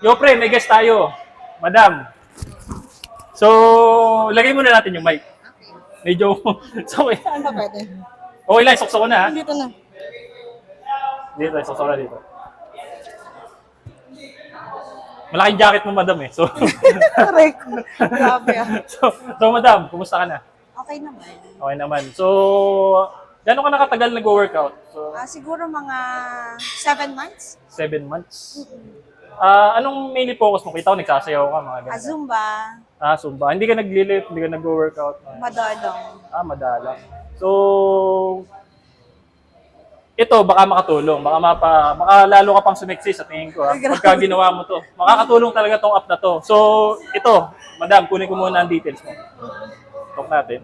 Yo, pre, may guest tayo. Madam. So, lagay muna natin yung mic. Medyo, so, Saan ba pwede? okay lang, sukso ko na ha. Dito na. Dito, sukso ko na dito. Malaking jacket mo, madam eh. So, Aray ko. Grabe ah. so, madam, kumusta ka na? Okay naman. Okay naman. So, gano'n ka nakatagal nag-workout? So, Siguro mga 7 months. 7 months. Anong mainly focus mo? Kita ko nagsasayaw ka, mga ganun. Zumba. Zumba. Hindi ka nag-lift, hindi ka nag-workout. Madalong. Madalang. So, ito, baka makatulong. Baka lalo ka pang sumiksi sa tingin ko. Pagka ginawa mo to. Makakatulong talaga tong app na to. So, ito, madam, kunin ko muna ang details mo. Talk natin.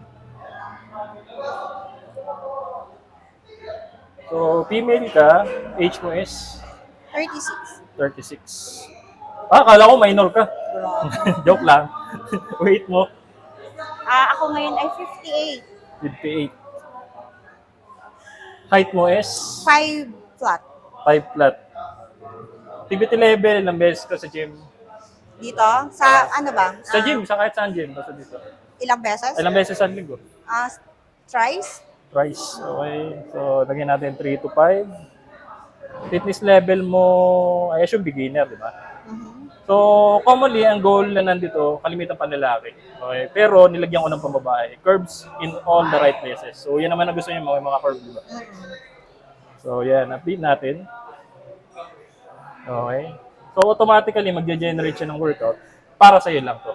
So, female ka, age mo is 36. 36. Akala ko minor ka. Grabe. Joke lang. Weight mo, Ako ngayon ay 58. Height mo is 58. 5 flat. 5 flat. Activity level, ilang beses ka sa gym? Dito? Sa ano ba? Sa gym, sa kahit saan gym, basta dito. Ilang beses? Ilang beses sa linggo? Thrice? Twice. Okay. So, lagyan natin 3 to 5. Fitness level mo, I assume beginner, di ba? So, commonly, ang goal na nandito, kalimitan pa lalaki. Okay? Pero, nilagyan ko ng pambabae. Curves in all the right places. So, yan naman ang gusto niyo, mga curve, di ba? So, yan. Update natin. Okay. So, automatically, magge-generate siya ng workout. Para sa'yo lang to.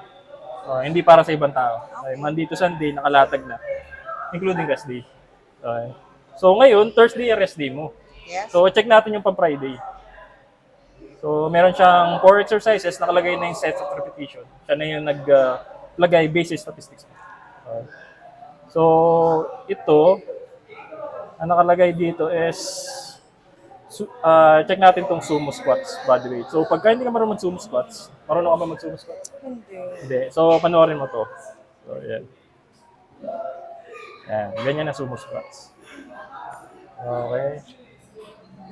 Hindi para sa ibang tao. Okay. Monday to Sunday, nakalatag na. Including rest day. Okay. So, ngayon, Thursday, rest day mo. Yes. So, check natin yung pang-Friday. So, meron siyang 4 exercises, nakalagay na yung sets of repetition. Siya na yung naglagay basis statistics. Okay. So, ito, ang nakalagay dito is, check natin tong sumo squats, body weight. So, pagka hindi ka marunong mag-sumo squats, marunong ka ba mag-sumo squats? Hindi. So, panoorin mo to. So, yan. Yan. Ganyan na sumo squats. Okay.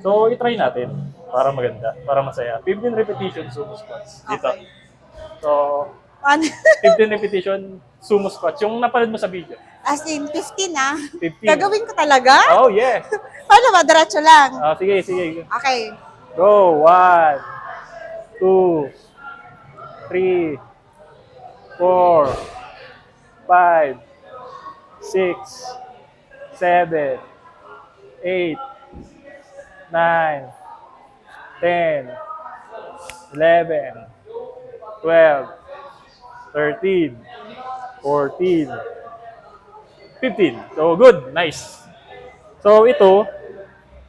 So, i-try natin para maganda, para masaya. 15 repetition sumo squats. Dito. Okay. So, Ano? 15 repetition sumo squats. Yung napanood mo sa video. As in, 15 ah. 15. Gagawin ko talaga? Oh, yeah. Paano ba? Diretso lang. Sige, sige. Okay. Go. 1, 2, 3, 4, 5, 6, 7, 8, 9, 10, 11, 12, 13, 14, 15. So, good. Nice. So, ito,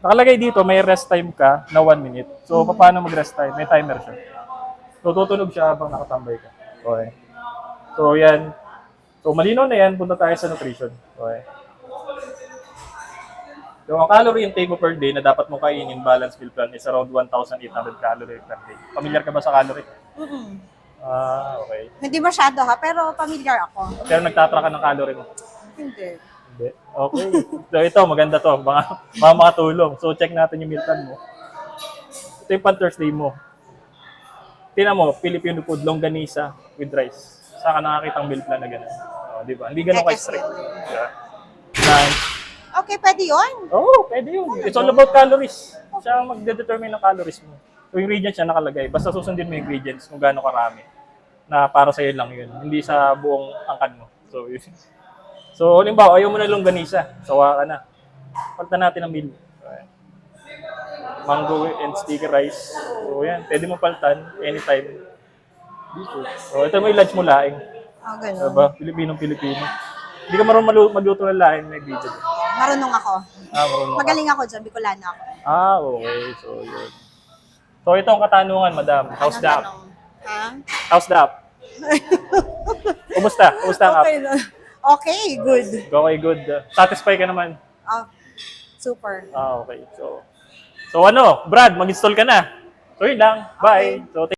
nakalagay dito, may rest time ka na 1 minute. So, paano mag-rest time? May timer siya. So, tutunog siya habang nakatambay ka. Okay. So, yan. So, malinaw na yan. Punta tayo sa nutrition. Okay. So, ang calorie intake mo per day na dapat mo kainin balance meal plan is around 1,800 calorie per day. Familiar ka ba sa calorie? Okay. Hindi masyado ha, pero familiar ako. Pero nagtatrack ka ng calorie mo? Hindi. Hindi. Okay. So, ito, maganda to. Mga makatulong. So, check natin yung meal plan mo. Ito yung pan-Thursday mo. Tingnan mo, Filipino food, longganisa with rice. Saan ka nakakita ang meal plan na gano'n? Di ba? Hindi gano'n ka-strict. Yeah. Nice. Okay, pwede yun. Pwede yun. It's all about calories. Siya ang magde-determine ng calories mo. So, yung ingredients siya nakalagay. Basta susundin mo yung ingredients kung gaano karami. Na para sa'yo lang yun. Hindi sa buong angkan mo. So, yun. So, halimbawa, ayaw mo na longganisa. Sawa ka na. Pagta natin ang meal. Okay. Mango and sticky rice. So, yan. Pwede mo paltan anytime. So, ito mo yung lunch mo laing. Ganun. Diba? Pilipinong-Pilipino. Hindi ka marunong magluto ng laing na ingredient. Marunong ako. Marunong ka. Magaling ako dyan, Bicolano ako. Okay. So, yun. So, ito ang katanungan, madam. How's the app? Tanong? Ha? How's the app? Kumusta? Kumusta ang app? Okay, okay, good. Okay, good. Satisfy ka naman? Super. Okay. So ano, Brad, mag-install ka na. So, yun lang. Bye. So,